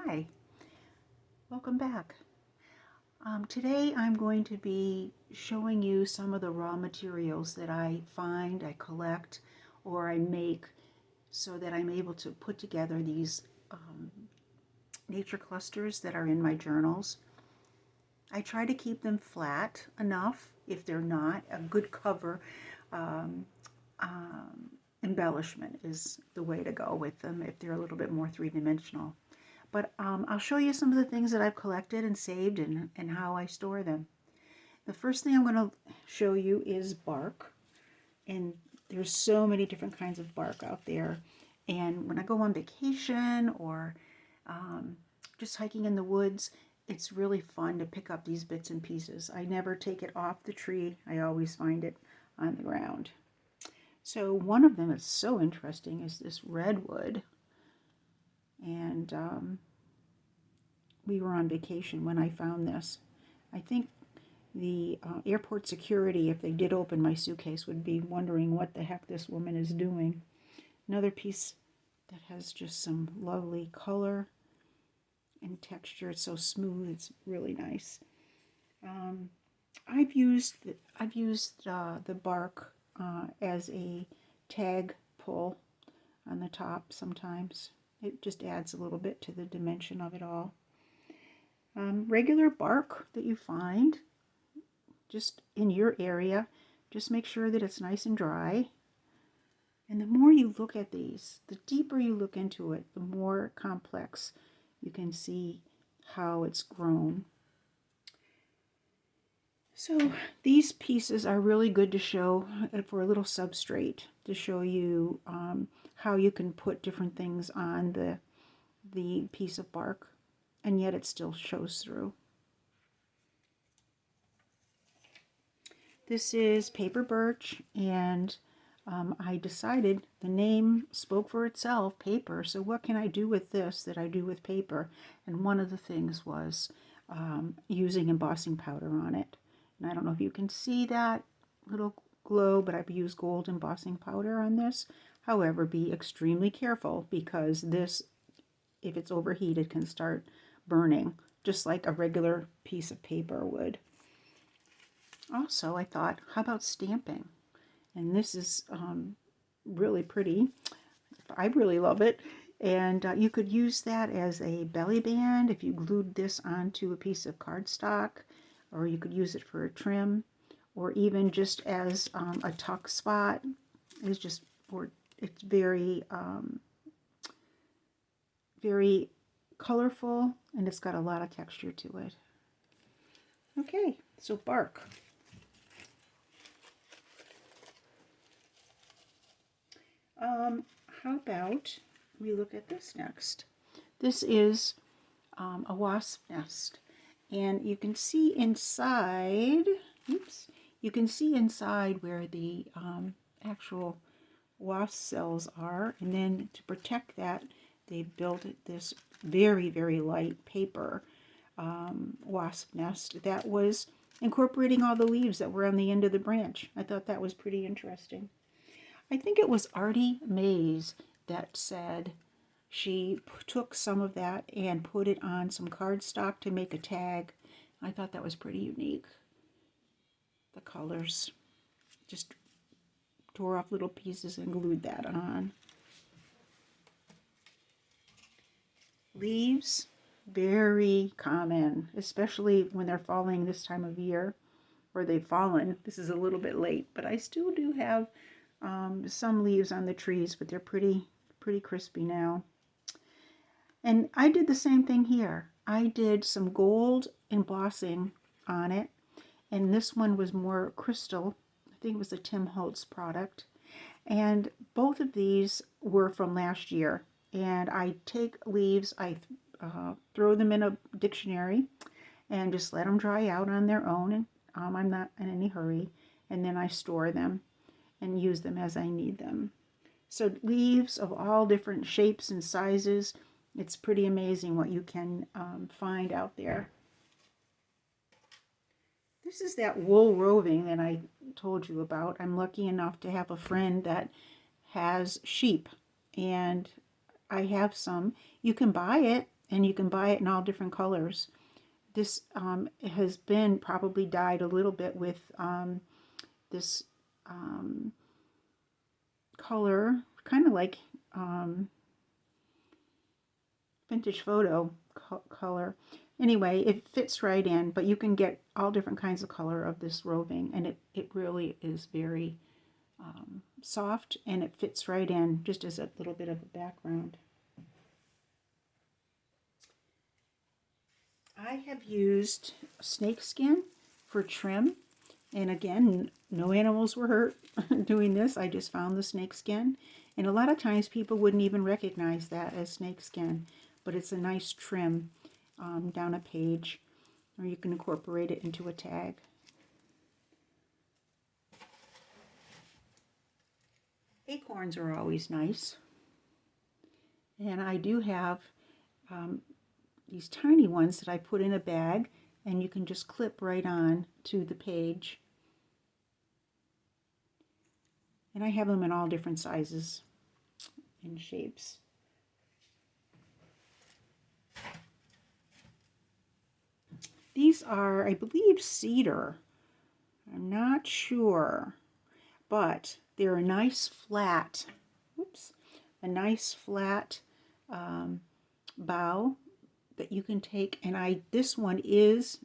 Hi, welcome back. Today I'm going to be showing you some of the raw materials that I find, I collect, or I make so that I'm able to put together these nature clusters that are in my journals. I try to keep them flat enough. If they're not, a good cover um, embellishment is the way to go with them if they're a little bit more three-dimensional. But I'll show you some of the things that I've collected and saved and how I store them. The first thing I'm going to show you is bark. And there's so many different kinds of bark out there. And when I go on vacation or just hiking in the woods, it's really fun to pick up these bits and pieces. I never take it off the tree. I always find it on the ground. So one of them is so interesting is this redwood. And we were on vacation when I found this. I think the airport security, if they did open my suitcase, would be wondering what the heck this woman is doing. Another piece that has just some lovely color and texture. It's so smooth. It's really nice. I've used the bark as a tag pull on the top sometimes. It just adds a little bit to the dimension of it all. Regular bark that you find just in your area, just make sure that it's nice and dry. And the more you look at these, the deeper you look into it, the more complex you can see how it's grown. So these pieces are really good to show for a little substrate, to show you how you can put different things on the piece of bark, and yet it still shows through. This is paper birch, and I decided the name spoke for itself, paper, so what can I do with this that I do with paper? And one of the things was using embossing powder on it. And I don't know if you can see that little glow, but I've used gold embossing powder on this. However, be extremely careful because this, if it's overheated, can start burning, just like a regular piece of paper would. Also, I thought, how about stamping? And this is really pretty. I really love it. And you could use that as a belly band if you glued this onto a piece of cardstock, or you could use it for a trim, or even just as a tuck spot. It's just, it's very, very colorful, and it's got a lot of texture to it. Okay, so bark. How about we look at this next? This is a wasp nest, and you can see inside, oops, you can see inside where the actual wasp cells are, and then to protect that, they built this very, very light paper wasp nest that was incorporating all the leaves that were on the end of the branch. I thought that was pretty interesting. I think it was Artie Mays that said she took some of that and put it on some cardstock to make a tag. I thought that was pretty unique. The colors. Just tore off little pieces and glued that on. Leaves, very common, especially when they're falling this time of year, or they've fallen. This is a little bit late, but I still do have some leaves on the trees, but they're pretty crispy now. And I did the same thing here. I did some gold embossing on it, and this one was more crystal. I think it was a Tim Holtz product. And both of these were from last year. And I take leaves, I throw them in a dictionary and just let them dry out on their own. And I'm not in any hurry. And then I store them and use them as I need them. So leaves of all different shapes and sizes. It's pretty amazing what you can find out there. This is that wool roving that I told you about. I'm lucky enough to have a friend that has sheep, and I have some. You can buy it and you can buy it in all different colors. This has been probably dyed a little bit with this color, kind of like vintage photo color. Anyway, it fits right in, but you can get all different kinds of color of this roving, and it really is very soft, and it fits right in just as a little bit of a background. I have used snakeskin for trim, and again, no animals were hurt doing this. I just found the snakeskin, and a lot of times people wouldn't even recognize that as snakeskin, but it's a nice trim down a page, or you can incorporate it into a tag. Acorns are always nice, and I do have these tiny ones that I put in a bag, and you can just clip right on to the page. And I have them in all different sizes and shapes. These are, I believe, cedar. I'm not sure, but they're a nice flat, bough that you can take, and this one is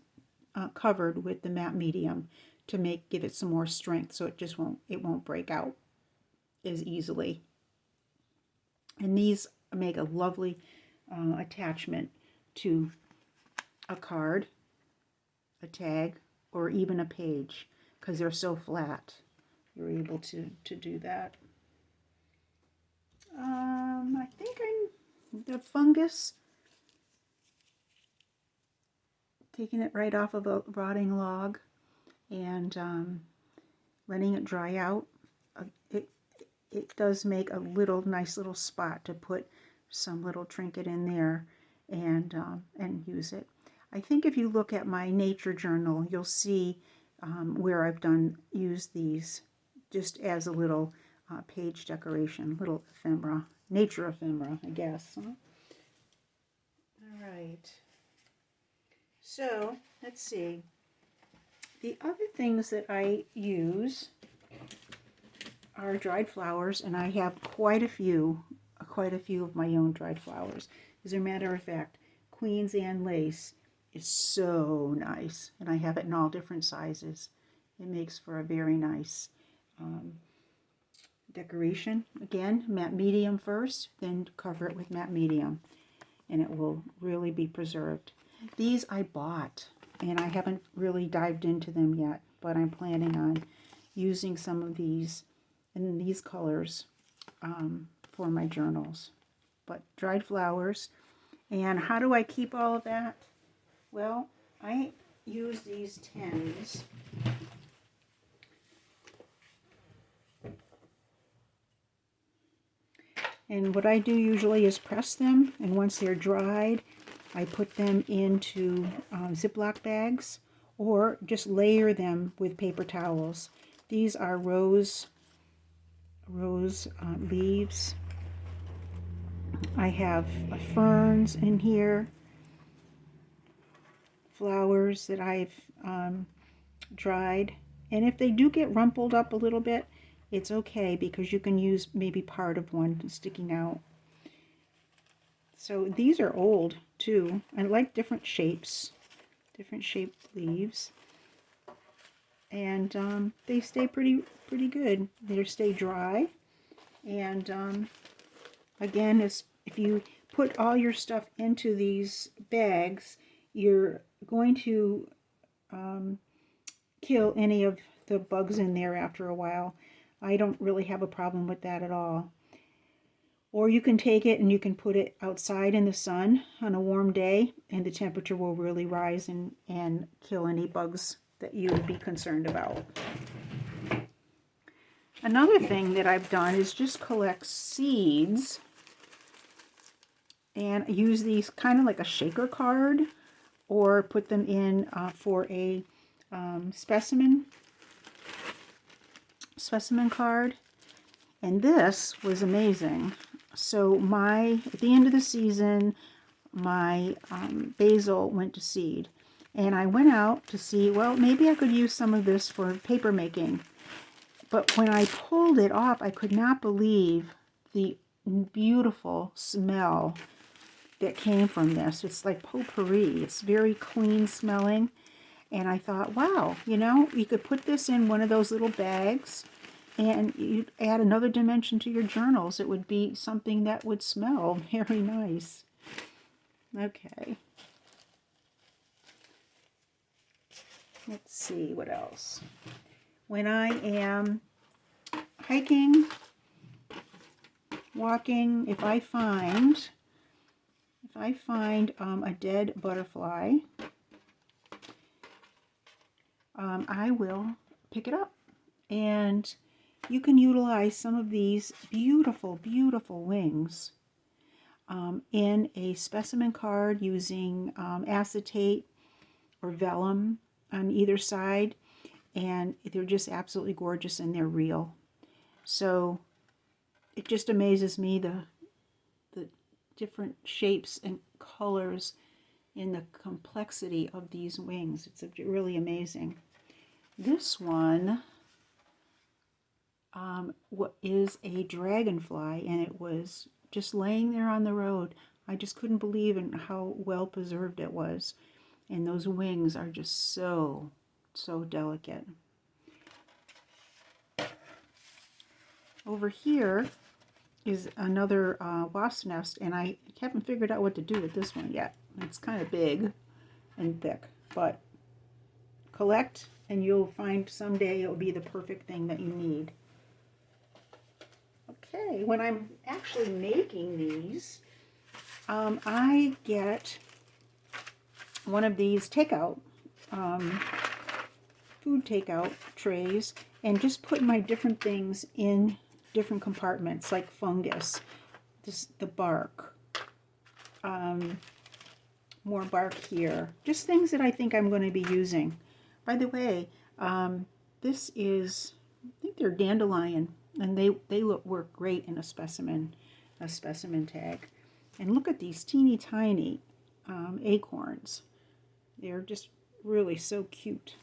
covered with the matte medium to give it some more strength, so it won't break out as easily. And these make a lovely attachment to a card, a tag, or even a page, because they're so flat. You're able to do that. I think the fungus, taking it right off of a rotting log and letting it dry out. It does make a nice little spot to put some little trinket in there and use it. I think if you look at my nature journal, you'll see where I've used these just as a little page decoration, little ephemera, nature ephemera, I guess. Huh? All right. So let's see. The other things that I use are dried flowers, and I have quite a few of my own dried flowers. As a matter of fact, Queen's Anne lace is so nice, and I have it in all different sizes. It makes for a very nice decoration. Again, matte medium first, then cover it with matte medium, and it will really be preserved. These I bought, and I haven't really dived into them yet, but I'm planning on using some of these in these colors for my journals. But dried flowers. And how do I keep all of that? Well, I use these tins. And what I do usually is press them, and once they're dried, I put them into Ziploc bags, or just layer them with paper towels. These are rose leaves. I have ferns in here, flowers that I've dried. And if they do get rumpled up a little bit, it's okay, because you can use maybe part of one sticking out. So these are old too. I like different shaped leaves. And they stay pretty good. They stay dry. And again, if you put all your stuff into these bags, you're going to kill any of the bugs in there after a while. I don't really have a problem with that at all. Or you can take it and you can put it outside in the sun on a warm day, and the temperature will really rise and kill any bugs that you would be concerned about. Another thing that I've done is just collect seeds and use these kind of like a shaker card, or put them in for a specimen card. And this was amazing. So at the end of the season, my basil went to seed. And I went out to see, well, maybe I could use some of this for paper making. But when I pulled it off, I could not believe the beautiful smell that came from this. It's like potpourri. It's very clean smelling. And I thought, wow, you know, you could put this in one of those little bags and you'd add another dimension to your journals. It would be something that would smell very nice. Okay. Let's see what else. When I am hiking, walking, if I find a dead butterfly, I will pick it up. And you can utilize some of these beautiful, beautiful wings in a specimen card using acetate or vellum on either side. And they're just absolutely gorgeous and they're real. So it just amazes me the different shapes and colors in the complexity of these wings. It's really amazing. This one is a dragonfly, and it was just laying there on the road. I just couldn't believe in how well preserved it was. And those wings are just so delicate. Over here is another wasp nest, and I haven't figured out what to do with this one yet. It's kind of big and thick, but collect and you'll find someday it'll be the perfect thing that you need. Okay, when I'm actually making these, I get one of these takeout, food takeout trays, and just put my different things in different compartments, like fungus, the bark, more bark here, just things that I think I'm going to be using. By the way, this is, I think they're dandelion, and they work great in a specimen tag. And look at these teeny tiny acorns. They're just really so cute.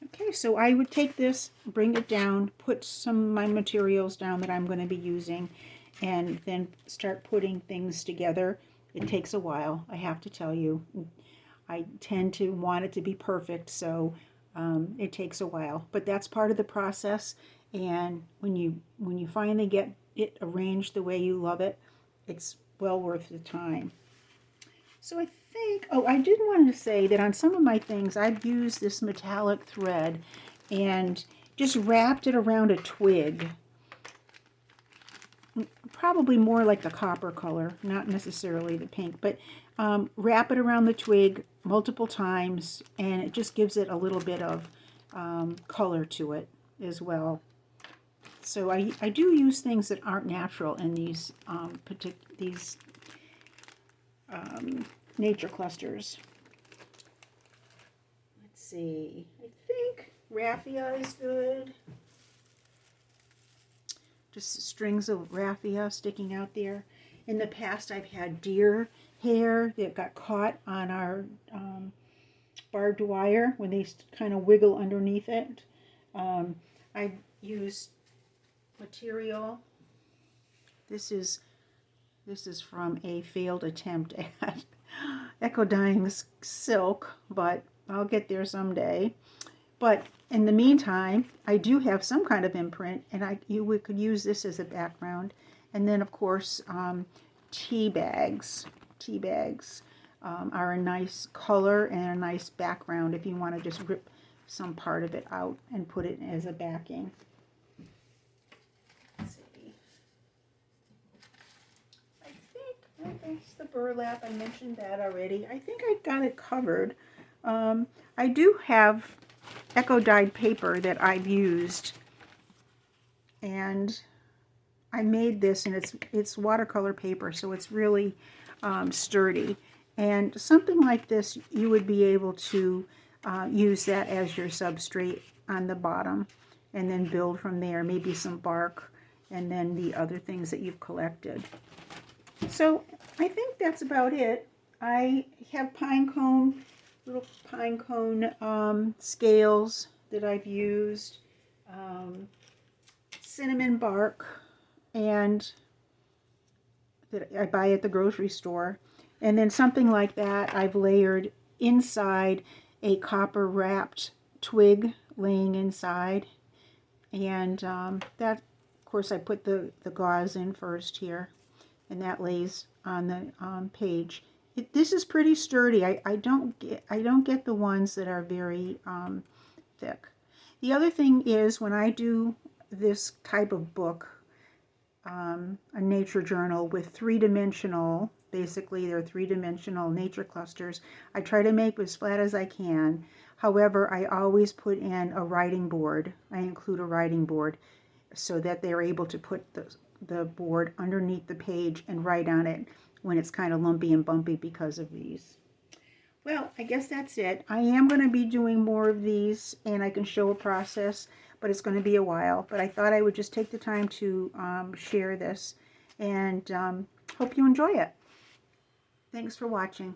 Okay, so I would take this, bring it down, put some of my materials down that I'm going to be using, and then start putting things together. It takes a while, I have to tell you. I tend to want it to be perfect, so it takes a while. But that's part of the process, and when you finally get it arranged the way you love it, it's well worth the time. So I think, oh, I did want to say that on some of my things, I've used this metallic thread and just wrapped it around a twig. Probably more like the copper color, not necessarily the pink, but wrap it around the twig multiple times, and it just gives it a little bit of color to it as well. So I do use things that aren't natural in these nature clusters. Let's see. I think raffia is good. Just strings of raffia sticking out there. In the past, I've had deer hair that got caught on our barbed wire when they kind of wiggle underneath it. I used material. This is from a failed attempt at eco dyeing silk, but I'll get there someday. But in the meantime, I do have some kind of imprint, and we could use this as a background. And then, of course, tea bags. Tea bags are a nice color and a nice background if you want to just rip some part of it out and put it as a backing. Let's see. I think that's the burlap. I mentioned that already. I think I got it covered. I do have eco-dyed paper that I've used, and I made this, and it's watercolor paper, so it's really sturdy. And something like this, you would be able to use that as your substrate on the bottom, and then build from there, maybe some bark, and then the other things that you've collected. So I think that's about it. I have pine cone, little pine cone scales that I've used, um, cinnamon bark, and that I buy at the grocery store. And then something like that I've layered inside a copper wrapped twig laying inside. And that, of course, I put the gauze in first here, and that lays on the page. This is pretty sturdy. I don't get the ones that are very thick. The other thing is when I do this type of book, a nature journal with three-dimensional, basically they're three-dimensional nature clusters, I try to make as flat as I can. However, I always put in a writing board. I include a writing board so that they're able to put the board underneath the page and write on it when it's kind of lumpy and bumpy because of these. Well, I guess that's it. I am going to be doing more of these, and I can show a process, but it's going to be a while. But I thought I would just take the time to share this, and hope you enjoy it. Thanks for watching.